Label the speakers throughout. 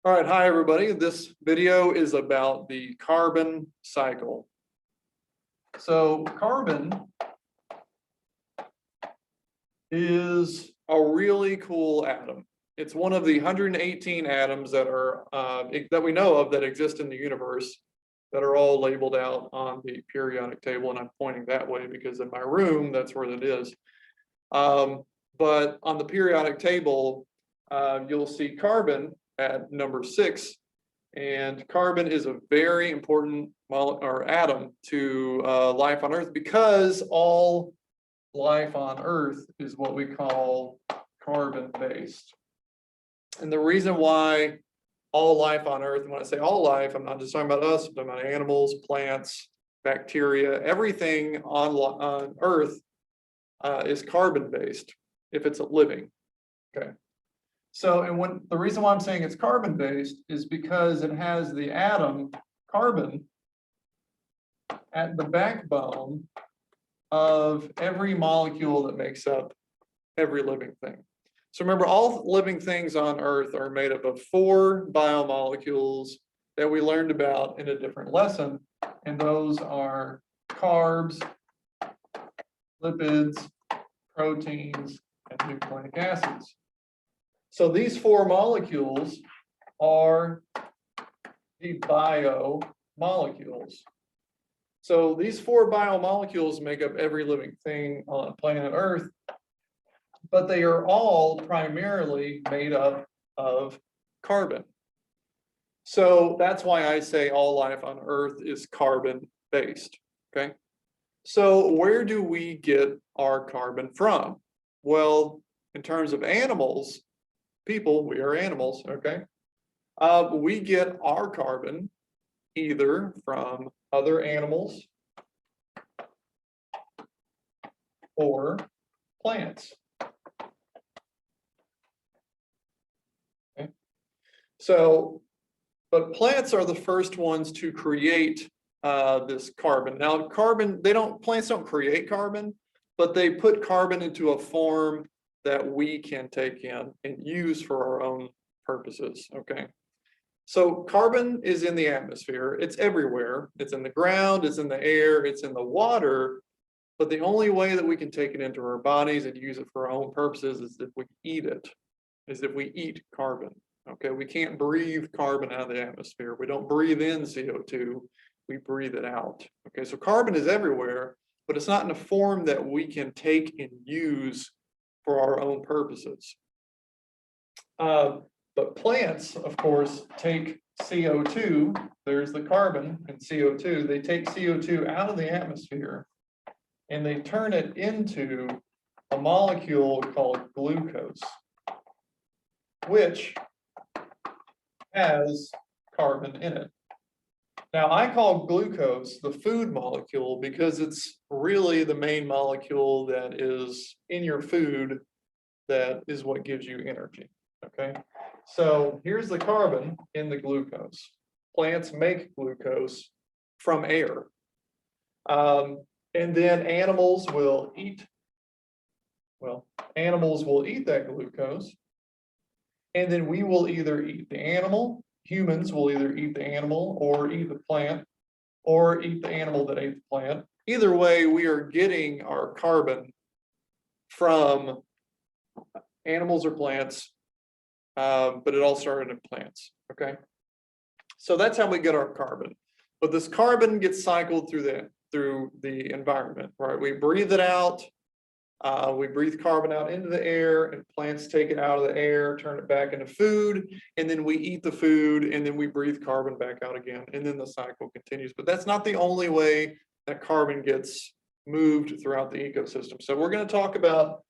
Speaker 1: All right, hi everybody. This video is about the carbon cycle. So carbon is a really cool atom. It's one of the 118 atoms that are that we know of that exist in the universe that are all labeled out on the periodic table, and I'm pointing that way because in my room that's where it is. But on the periodic table, you'll see carbon at number 6. And carbon is a very important atom to life on Earth because all life on Earth is what we call carbon-based. And the reason why all life on Earth, and when I say all life, I'm not just talking about us, I'm talking about animals, plants, bacteria, everything on Earth is carbon-based if it's a living. Okay. So, and the reason why I'm saying it's carbon-based is because it has the atom carbon at the backbone of every molecule that makes up every living thing. So remember, all living things on Earth are made up of 4 biomolecules that we learned about in a different lesson, and those are carbs, lipids, proteins, and nucleic acids. So these 4 molecules are the biomolecules. So these 4 biomolecules make up every living thing on planet Earth, but they are all primarily made up of carbon. So that's why I say all life on Earth is carbon-based, okay? So where do we get our carbon from? Well, in terms of animals, people, we are animals, okay? We get our carbon either from other animals or plants. Okay. So, but plants are the first ones to create this carbon. Now, plants don't create carbon, but they put carbon into a form that we can take in and use for our own purposes, okay? So carbon is in the atmosphere, it's everywhere, it's in the ground, it's in the air, it's in the water, but the only way that we can take it into our bodies and use it for our own purposes is if we eat it, is if we eat carbon, okay? We can't breathe carbon out of the atmosphere. We don't breathe in CO2, we breathe it out, okay? So carbon is everywhere, but it's not in a form that we can take and use for our own purposes. But plants, of course, take CO2, there's the carbon and CO2, they take CO2 out of the atmosphere and they turn it into a molecule called glucose, which has carbon in it. Now, I call glucose the food molecule because it's really the main molecule that is in your food that is what gives you energy, okay? So here's the carbon in the glucose. Plants make glucose from air. And then animals will eat that glucose, and then we will either eat the animal, humans will either eat the animal or eat the plant or eat the animal that ate the plant. Either way, we are getting our carbon from animals or plants, but it all started in plants, okay? So that's how we get our carbon. But this carbon gets cycled through the environment, right? We breathe it out, we breathe carbon out into the air, and plants take it out of the air, turn it back into food, and then we eat the food, and then we breathe carbon back out again, and then the cycle continues. But that's not the only way that carbon gets moved throughout the ecosystem. So we're going to talk about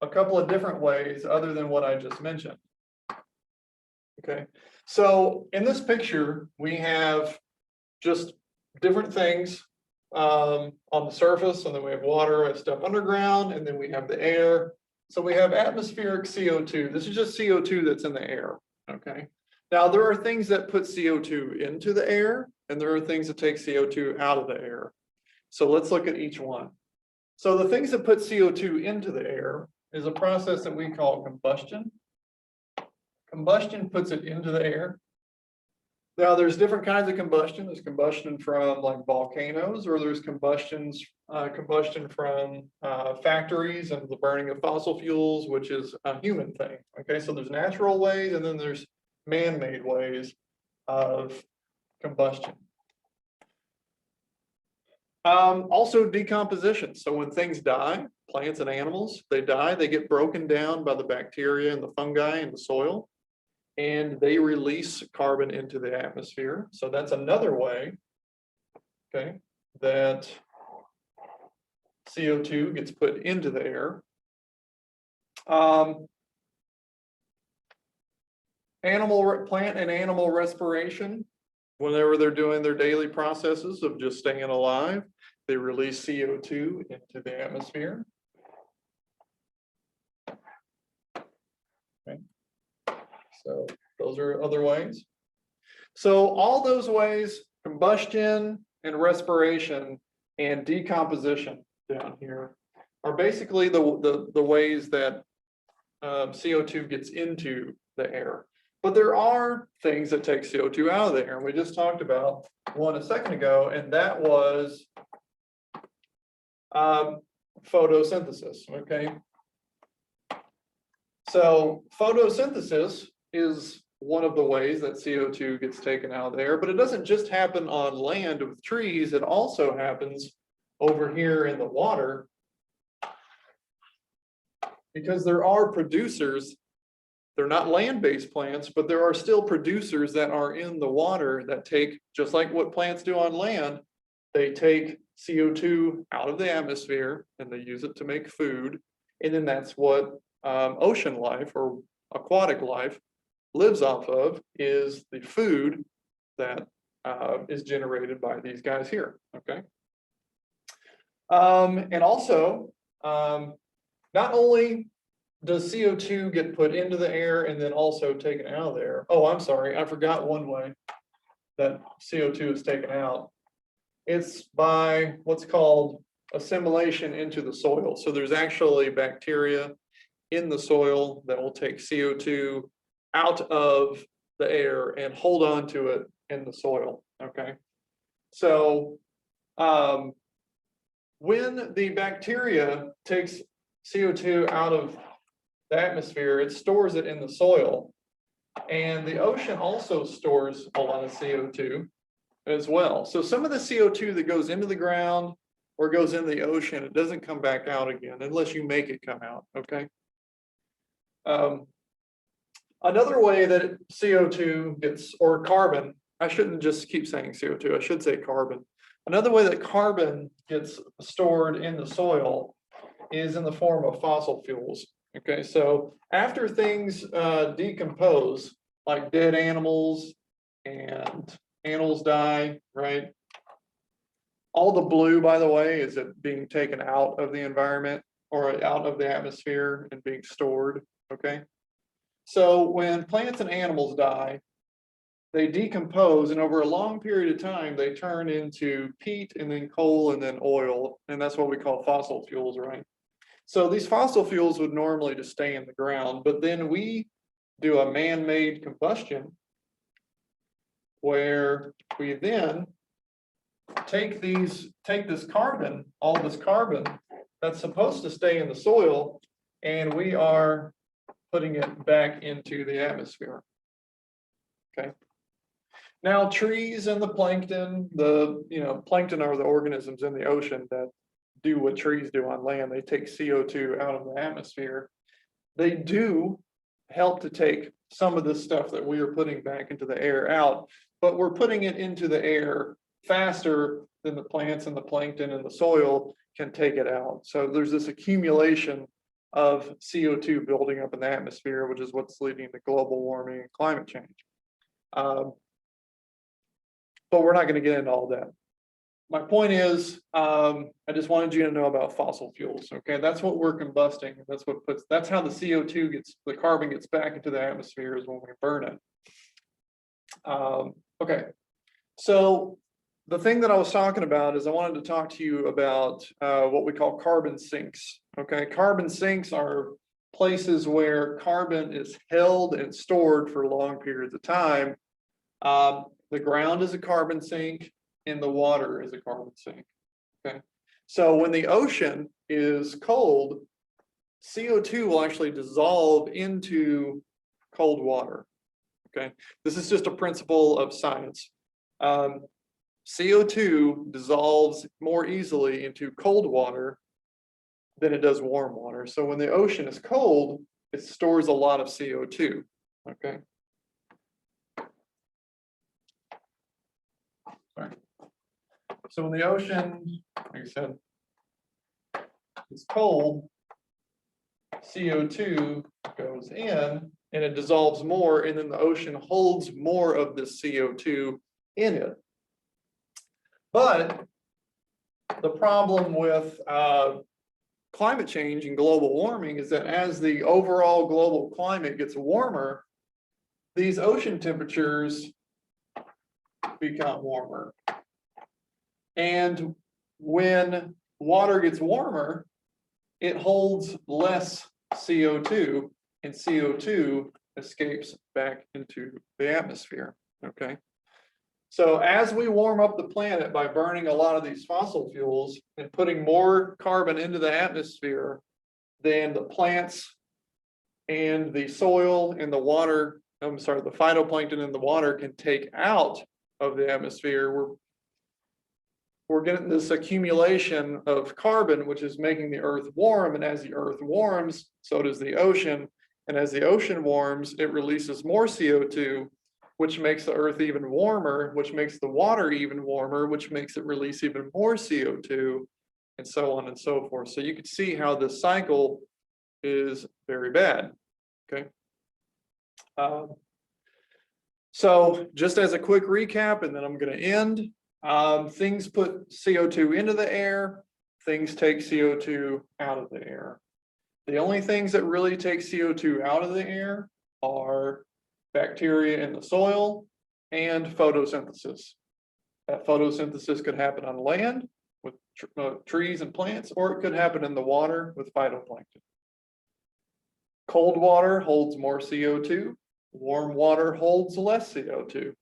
Speaker 1: a couple of different ways other than what I just mentioned. Okay, so in this picture, we have just different things on the surface, and then we have water and stuff underground, and then we have the air. So we have atmospheric CO2. This is just CO2 that's in the air, okay? Now, there are things that put CO2 into the air, and there are things that take CO2 out of the air. So let's look at each one. So the things that put CO2 into the air is a process that we call combustion. Combustion puts it into the air. Now, there's different kinds of combustion. There's combustion from like volcanoes, or there's combustion from factories and the burning of fossil fuels, which is a human thing. Okay, so there's natural ways, and then there's man-made ways of combustion. Also decomposition. So when things die, plants and animals, they die, they get broken down by the bacteria and the fungi in the soil, and they release carbon into the atmosphere. So that's another way, okay, that CO2 gets put into the air. Plant and animal respiration, whenever they're doing their daily processes of just staying alive, they release CO2 into the atmosphere. Okay. So those are other ways. So all those ways, combustion and respiration and decomposition down here, are basically the ways that CO2 gets into the air. But there are things that take CO2 out of the air. And we just talked about one a second ago, and that was photosynthesis, okay? So photosynthesis is one of the ways that CO2 gets taken out of the air, but it doesn't just happen on land with trees, it also happens over here in the water, because there are producers. They're not land-based plants, but there are still producers that are in the water that take, just like what plants do on land, they take CO2 out of the atmosphere and they use it to make food. And then that's what ocean life or aquatic life lives off of, is the food that is generated by these guys here, okay? And also, not only does CO2 get put into the air and then also taken out of the air. Oh, I'm sorry, I forgot one way that CO2 is taken out. It's by what's called assimilation into the soil. So there's actually bacteria in the soil that will take CO2 out of the air and hold on to it in the soil, okay? So when the bacteria takes CO2 out of the atmosphere, it stores it in the soil. And the ocean also stores a lot of CO2 as well. So some of the CO2 that goes into the ground or goes in the ocean, it doesn't come back out again unless you make it come out, okay? Another way that CO2 gets, or carbon, I shouldn't just keep saying CO2, I should say carbon. Another way that carbon gets stored in the soil is in the form of fossil fuels. Okay, so after things decompose, like dead animals and animals die, right? All the blue, by the way, is it being taken out of the environment or out of the atmosphere and being stored, okay? So when plants and animals die, they decompose, and over a long period of time, they turn into peat and then coal and then oil, and that's what we call fossil fuels, right? So these fossil fuels would normally just stay in the ground, but then we do a man-made combustion where we then take this carbon, all this carbon that's supposed to stay in the soil, and we are putting it back into the atmosphere. Okay. Now, trees and the plankton, plankton are the organisms in the ocean that do what trees do on land. They take CO2 out of the atmosphere. They do help to take some of this stuff that we are putting back into the air out, but we're putting it into the air faster than the plants and the plankton and the soil can take it out. So there's this accumulation of CO2 building up in the atmosphere, which is what's leading to global warming and climate change. But we're not going to get into all that. My point is, I just wanted you to know about fossil fuels. Okay, that's what we're combusting. That's how the CO2 the carbon gets back into the atmosphere, is when we burn it. Okay, so the thing that I was talking about is I wanted to talk to you about what we call carbon sinks. Okay, carbon sinks are places where carbon is held and stored for long periods of time The ground is a carbon sink and the water is a carbon sink. Okay, so when the ocean is cold, CO2 will actually dissolve into cold water. Okay, this is just a principle of science. CO2 dissolves more easily into cold water than it does warm water. So when the ocean is cold, it stores a lot of CO2. Okay. Sorry. So when the ocean, like I said, is cold, CO2 goes in and it dissolves more, and then the ocean holds more of the CO2 in it. But the problem with climate change and global warming is that as the overall global climate gets warmer, these ocean temperatures become warmer. And when water gets warmer, it holds less CO2, and CO2 escapes back into the atmosphere. Okay. So as we warm up the planet by burning a lot of these fossil fuels and putting more carbon into the atmosphere than the plants and the soil and the water, the phytoplankton and the water can take out of the atmosphere, we're getting this accumulation of carbon, which is making the earth warm. And as the earth warms, so does the ocean. And as the ocean warms, it releases more CO2, which makes the earth even warmer, which makes the water even warmer, which makes it release even more CO2, and so on and so forth. So you can see how this cycle is very bad. Okay. So just as a quick recap, and then I'm going to end. Things put CO2 into the air, things take CO2 out of the air. The only things that really take CO2 out of the air are bacteria in the soil and photosynthesis. That photosynthesis could happen on land with trees and plants, or it could happen in the water with phytoplankton. Cold water holds more CO2, warm water holds less CO2.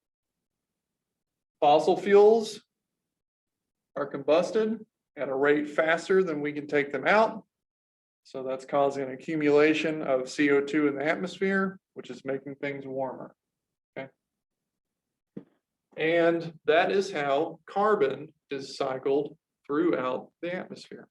Speaker 1: Fossil fuels are combusted at a rate faster than we can take them out. So that's causing an accumulation of CO2 in the atmosphere, which is making things warmer. Okay. And that is how carbon is cycled throughout the atmosphere.